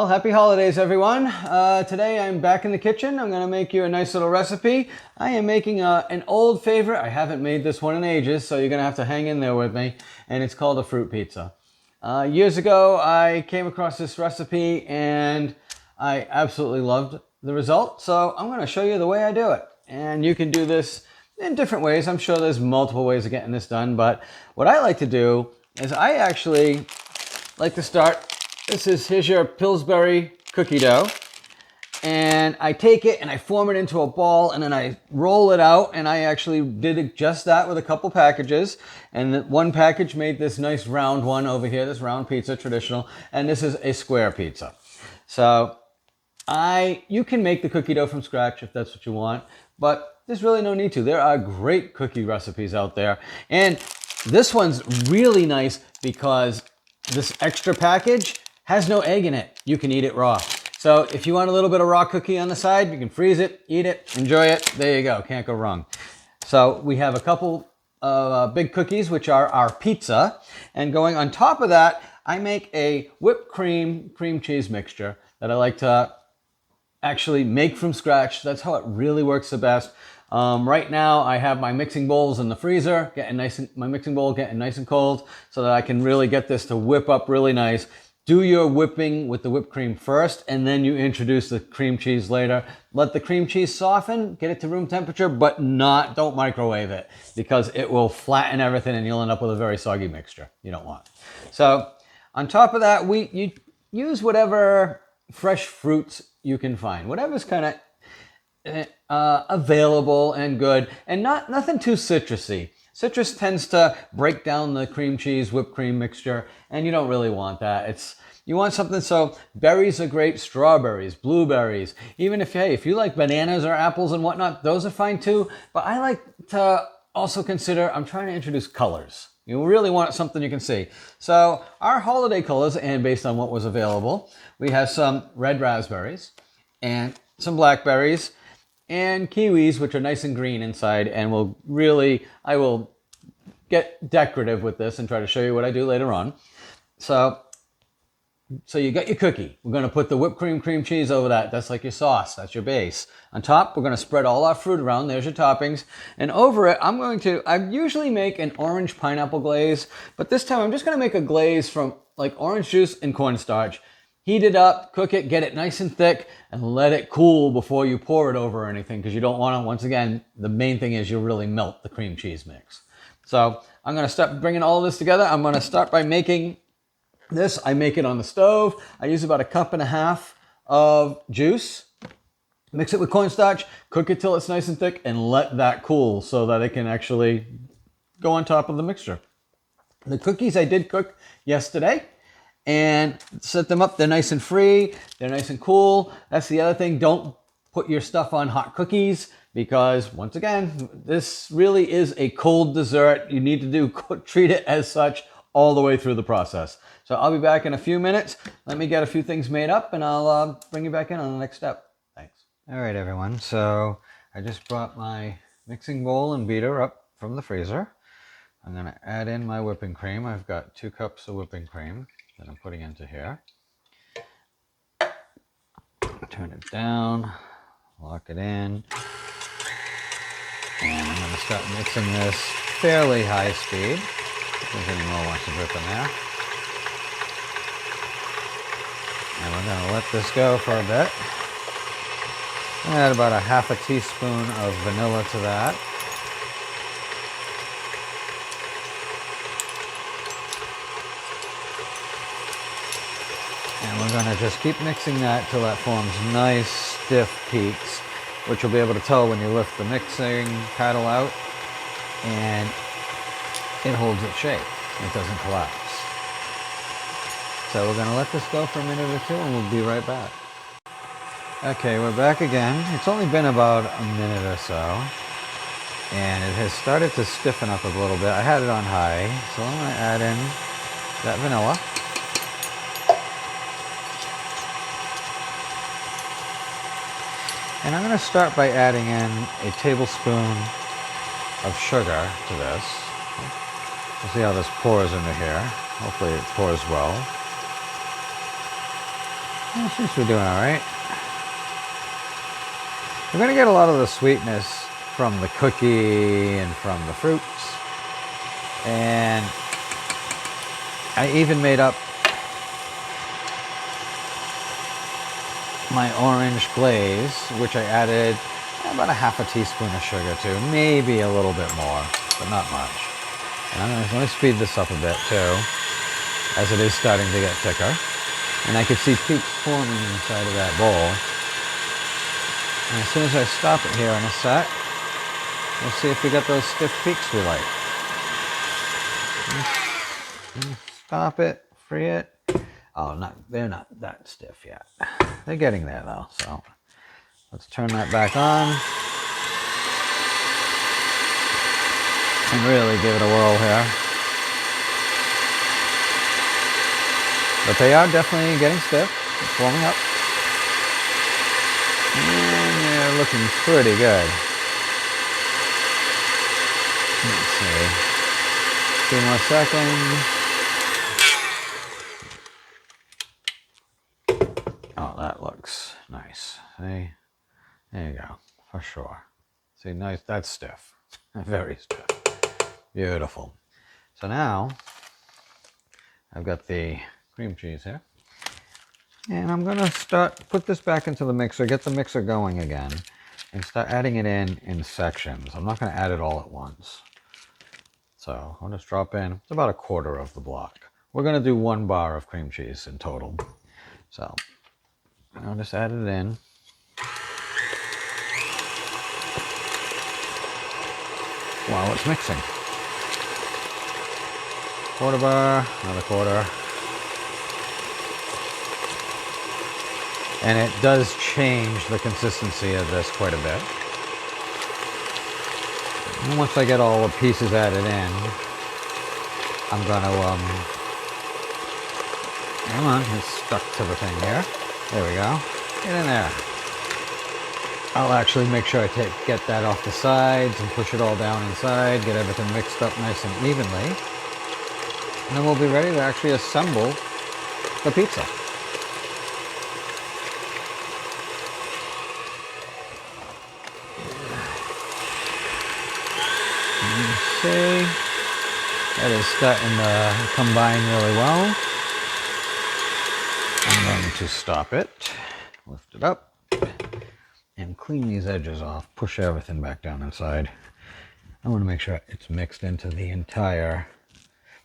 Well, happy holidays, everyone. Today I'm back in the kitchen. I'm going to make you a nice little recipe. I am making an old favorite. I haven't made this one in ages, so you're going to have to hang in there with me. And it's called a fruit pizza. Years ago, I came across this recipe and I absolutely loved the result. So I'm going to show you the way I do it. And you can do this in different ways. I'm sure there's multiple ways of getting this done. But what I like to do is I actually like to start. Here's your Pillsbury cookie dough, and I take it and I form it into a ball and then I roll it out, and I actually did just that with a couple packages, and one package made this nice round one over here, this round pizza, traditional, and this is a square pizza. So you can make the cookie dough from scratch if that's what you want, but there's really no need to. There are great cookie recipes out there, and this one's really nice because this extra package has no egg in it. You can eat it raw. So if you want a little bit of raw cookie on the side, you can freeze it, eat it, enjoy it. There you go, can't go wrong. So we have a couple big cookies, which are our pizza. And going on top of that, I make a whipped cream cheese mixture that I like to actually make from scratch. That's how it really works the best. Right now I have my mixing bowls in the freezer, my mixing bowl getting nice and cold so that I can really get this to whip up really nice. Do your whipping with the whipped cream first, and then you introduce the cream cheese later. Let the cream cheese soften, get it to room temperature, but don't microwave it because it will flatten everything and you'll end up with a very soggy mixture you don't want. So on top of that, you use whatever fresh fruits you can find, whatever's kind of available and good, and nothing too citrusy. Citrus tends to break down the cream cheese whipped cream mixture, and you don't really want that. You want something, so berries are great, strawberries, blueberries, even if you like bananas or apples and whatnot, those are fine too. But I like to also consider, I'm trying to introduce colors. You really want something you can see. So our holiday colors, and based on what was available, we have some red raspberries and some blackberries and kiwis, which are nice and green inside, and I will get decorative with this and try to show you what I do later on. So you got your cookie. We're going to put the whipped cream cheese over that. That's like your sauce. That's your base. On top, we're going to spread all our fruit around. There's your toppings. And over it, I usually make an orange pineapple glaze, but this time I'm just going to make a glaze from like orange juice and cornstarch. Heat it up, cook it, get it nice and thick, and let it cool before you pour it over or anything, because you don't want to, once again, the main thing is you'll really melt the cream cheese mix. So I'm going to start bringing all of this together. I'm going to start by making this. I make it on the stove. I use about 1.5 cups of juice. Mix it with cornstarch, cook it till it's nice and thick, and let that cool so that it can actually go on top of the mixture. The cookies I did cook yesterday and set them up. They're nice and free. They're nice and cool. That's the other thing. Don't put your stuff on hot cookies because, once again, this really is a cold dessert. You need to treat it as such all the way through the process. So I'll be back in a few minutes. Let me get a few things made up and I'll bring you back in on the next step. Thanks. All right, everyone. So I just brought my mixing bowl and beater up from the freezer. I'm going to add in my whipping cream. I've got 2 cups of whipping cream that I'm putting into here. Turn it down, lock it in, and I'm going to start mixing this fairly high speed. If there's any more wants to drip in there. And we're going to let this go for a bit. Add about 1/2 teaspoon of vanilla to that. And we're going to just keep mixing that till that forms nice stiff peaks, which you'll be able to tell when you lift the mixing paddle out, and it holds its shape. It doesn't collapse. So we're going to let this go for a minute or two and we'll be right back. Okay, we're back again. It's only been about a minute or so, and it has started to stiffen up a little bit. I had it on high, so I'm going to add in that vanilla. And I'm going to start by adding in a tablespoon of sugar to this. We'll see how this pours into here. Hopefully it pours well. Well, since we're doing all right, we're going to get a lot of the sweetness from the cookie and from the fruits. And I even made up my orange glaze, which I added about a half a teaspoon of sugar to, maybe a little bit more, but not much. And I'm going to speed this up a bit too, as it is starting to get thicker. And I can see peaks forming inside of that bowl. And as soon as I stop it here in a sec, we'll see if we got those stiff peaks we like. Stop it, free it. Oh, they're not that stiff yet. They're getting there though, so let's turn that back on and really give it a whirl here. But they are definitely getting stiff. It's warming up. And they're looking pretty good. Let's see. 2 more seconds. Oh, that looks nice. See? There you go. For sure. See, nice. That's stiff. Very stiff. Beautiful. So now, I've got the cream cheese here. And I'm going to put this back into the mixer, get the mixer going again, and start adding it in sections. I'm not going to add it all at once. So I'll just drop in, it's about 1/4 of the block. We're going to do 1 bar of cream cheese in total. So I'll just add it in. While it's mixing. 1/4 bar, another 1/4. And it does change the consistency of this quite a bit. And once I get all the pieces added in, I'm gonna, come on, it's stuck to the thing here. There we go. Get in there. I'll actually make sure I get that off the sides and push it all down inside, get everything mixed up nice and evenly. And then we'll be ready to actually assemble the pizza. See, that is starting to combine really well. I'm going to stop it, lift it up, and clean these edges off, push everything back down inside. I want to make sure it's mixed into the entire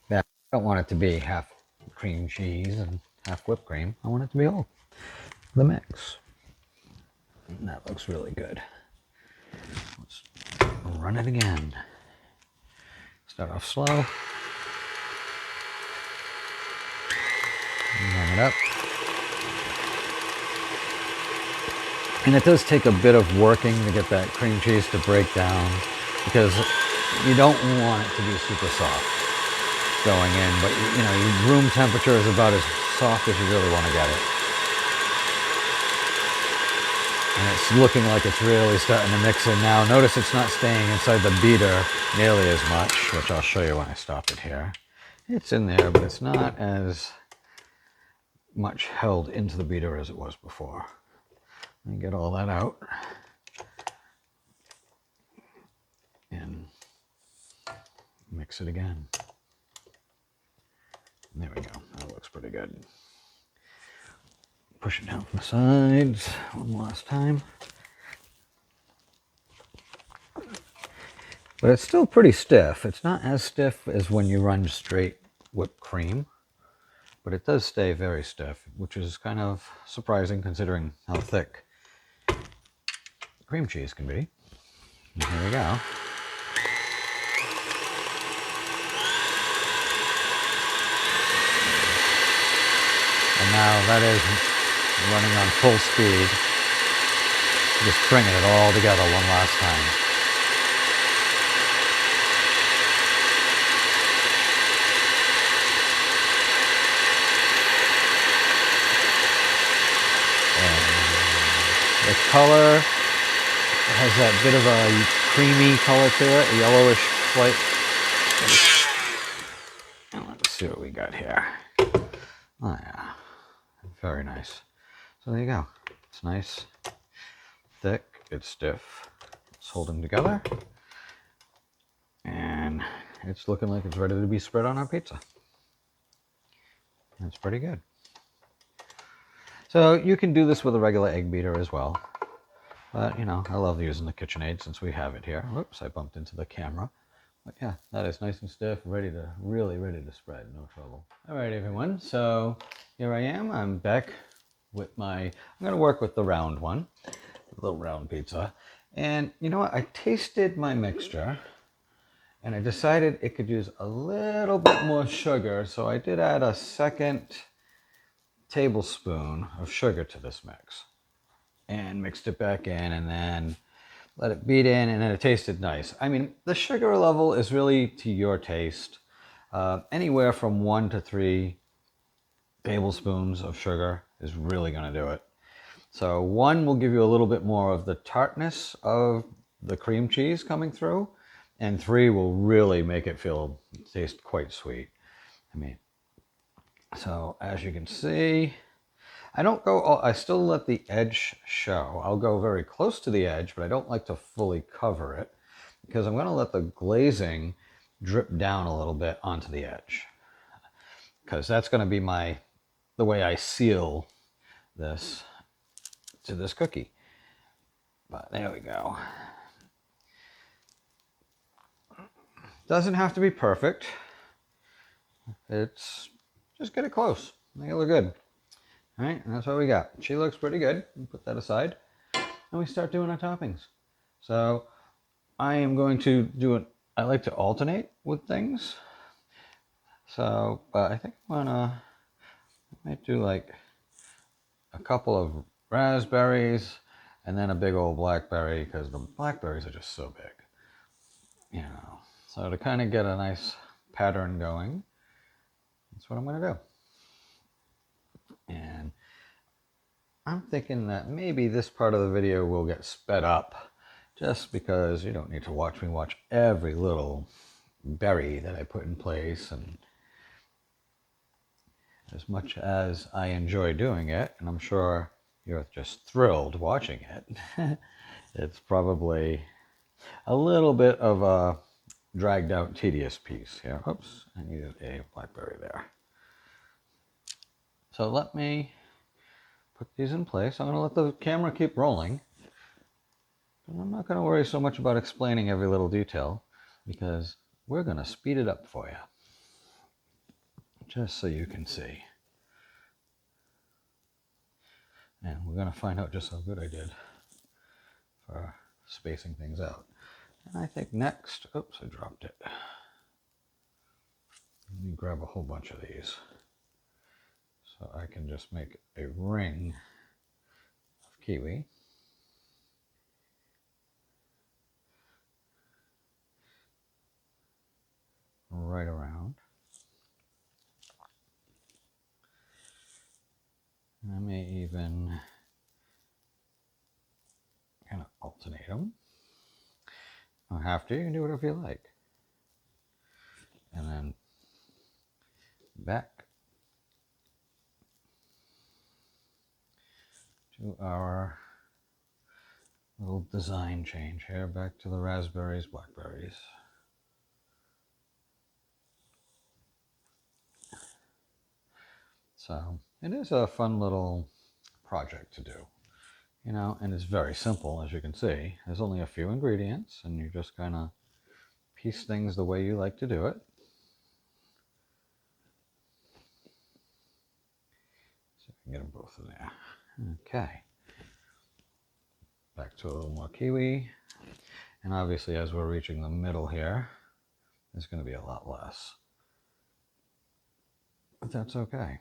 batch. I don't want it to be half cream cheese and half whipped cream. I want it to be all the mix. And that looks really good. Let's run it again. Start off slow. Run it up. And it does take a bit of working to get that cream cheese to break down, because you don't want it to be super soft going in, but you know, room temperature is about as soft as you really want to get it. And it's looking like it's really starting to mix in now. Notice it's not staying inside the beater nearly as much, which I'll show you when I stop it here. It's in there, but it's not as much held into the beater as it was before. Let me get all that out. And mix it again. There we go. That looks pretty good. Push it down from the sides one last time. But it's still pretty stiff. It's not as stiff as when you run straight whipped cream, but it does stay very stiff, which is kind of surprising considering how thick cream cheese can be. And here we go. And now that is running on full speed. Just bringing it all together one last time. And the color has that bit of a creamy color to it, a yellowish slight. And let's see what we got here. Oh yeah, very nice. So there you go. It's nice, thick, it's stiff, it's holding together, and it's looking like it's ready to be spread on our pizza. That's pretty good. So you can do this with a regular egg beater as well. But, you know, I love using the KitchenAid since we have it here. Whoops, I bumped into the camera. But yeah, that is nice and stiff, really ready to spread, no trouble. All right, everyone, so here I am. I'm back with I'm gonna work with the round one, the little round pizza. And you know what, I tasted my mixture and I decided it could use a little bit more sugar. So I did add a second tablespoon of sugar to this mix and mixed it back in and then let it beat in, and then it tasted nice. I mean, the sugar level is really to your taste. Anywhere from 1 to 3 tablespoons of sugar is really going to do it. So 1 will give you a little bit more of the tartness of the cream cheese coming through, and 3 will really make it taste quite sweet. I mean, so as you can see, I still let the edge show. I'll go very close to the edge, but I don't like to fully cover it because I'm going to let the glazing drip down a little bit onto the edge, because that's going to be the way I seal this to this cookie. But there we go. Doesn't have to be perfect. It's just get it close. Make it look good. All right, and that's what we got. She looks pretty good. We'll put that aside. And we start doing our toppings. So I am going to do it. I like to alternate with things. So, but I think I might do like a couple of raspberries and then a big old blackberry, because the blackberries are just so big. You know, so to kind of get a nice pattern going, that's what I'm going to do. And I'm thinking that maybe this part of the video will get sped up just because you don't need to watch me watch every little berry that I put in place. And as much as I enjoy doing it, and I'm sure you're just thrilled watching it, it's probably a little bit of a dragged out, tedious piece here. Oops, I needed a blackberry there. So let me put these in place. I'm going to let the camera keep rolling. But I'm not going to worry so much about explaining every little detail, because we're going to speed it up for you, just so you can see. And we're going to find out just how good I did for spacing things out. And I think next, oops, I dropped it. Let me grab a whole bunch of these so I can just make a ring of kiwi. Right around. And I may even kind of alternate them. You don't have to, you can do whatever you like. And then back to our little design change here, back to the raspberries, blackberries. So it is a fun little project to do, you know, and it's very simple, as you can see. There's only a few ingredients, and you just kind of piece things the way you like to do it. So I can get them both in there. Okay. Back to a little more kiwi. And obviously, as we're reaching the middle here, there's going to be a lot less. But that's okay.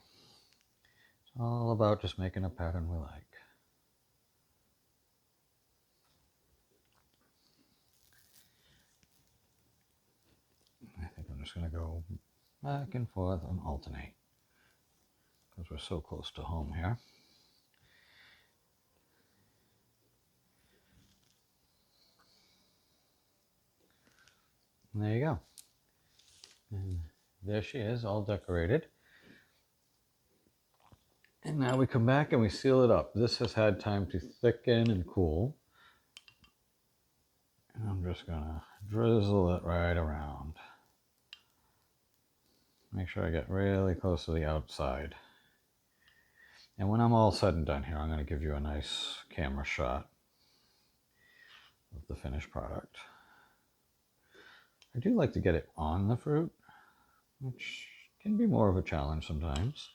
It's all about just making a pattern we like. I think I'm just going to go back and forth and alternate, because we're so close to home here. And there you go. And there she is, all decorated. And now we come back and we seal it up. This has had time to thicken and cool. And I'm just gonna drizzle it right around. Make sure I get really close to the outside. And when I'm all said and done here, I'm gonna give you a nice camera shot of the finished product. I do like to get it on the fruit, which can be more of a challenge sometimes.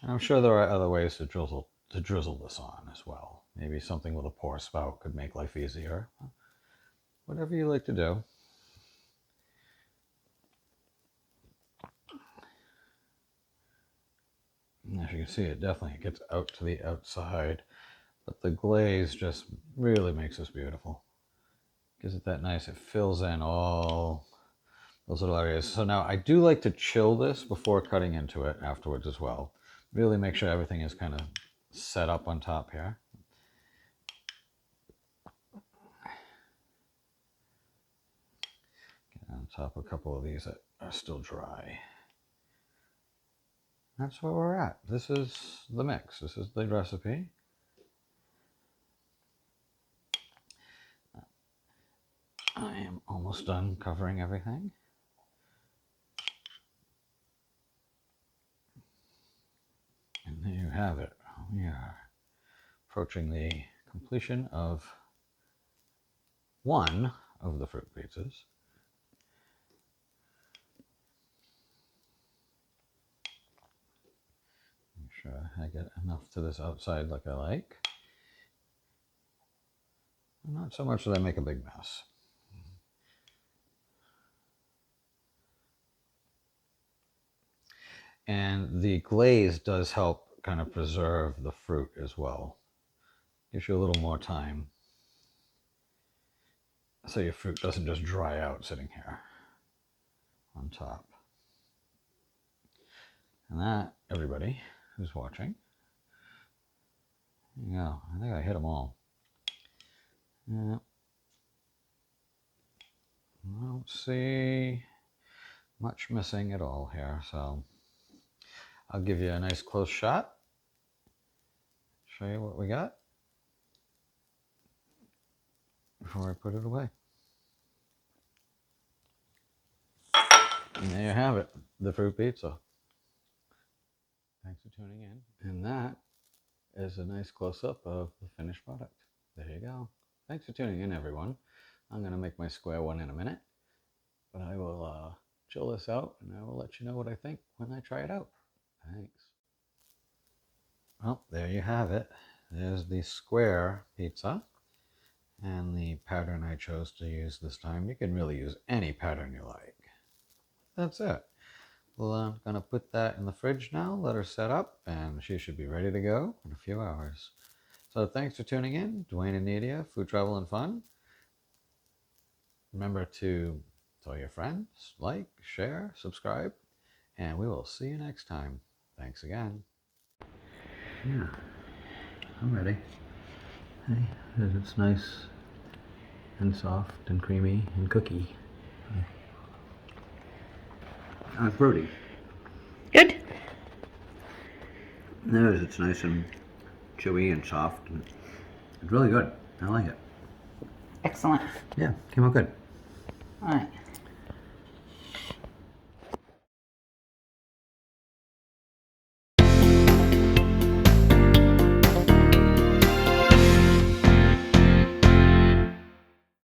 And I'm sure there are other ways to drizzle this on as well. Maybe something with a pour spout could make life easier. Whatever you like to do. And as you can see, it definitely gets out to the outside, but the glaze just really makes this beautiful. Gives it that nice, it fills in all those little areas. So now I do like to chill this before cutting into it afterwards as well. Really make sure everything is kind of set up on top here. Get on top of a couple of these that are still dry. That's where we're at. This is the mix. This is the recipe. I am almost done covering everything. And there you have it. We are approaching the completion of one of the fruit pizzas. Make sure I get enough to this outside like I like. Not so much that I make a big mess. And the glaze does help kind of preserve the fruit as well. Gives you a little more time. So your fruit doesn't just dry out sitting here on top. And that, everybody who's watching, there you go. I think I hit them all. Yeah. I don't see much missing at all here, so I'll give you a nice close shot, show you what we got before I put it away. And there you have it, the fruit pizza. Thanks for tuning in. And that is a nice close-up of the finished product. There you go. Thanks for tuning in, everyone. I'm going to make my square one in a minute, but I will chill this out and I will let you know what I think when I try it out. Thanks. Well, there you have it. There's the square pizza and the pattern I chose to use this time. You can really use any pattern you like. That's it. Well, I'm going to put that in the fridge now, let her set up, and she should be ready to go in a few hours. So thanks for tuning in. Duane and Nadia, Food, Travel, and Fun. Remember to tell your friends, like, share, subscribe, and we will see you next time. Thanks again. Yeah, I'm ready. Hey, it's nice and soft and creamy and cookie. Fruity. Good. There it is. It's nice and chewy and soft. And it's really good. I like it. Excellent. Yeah, came out good. All right.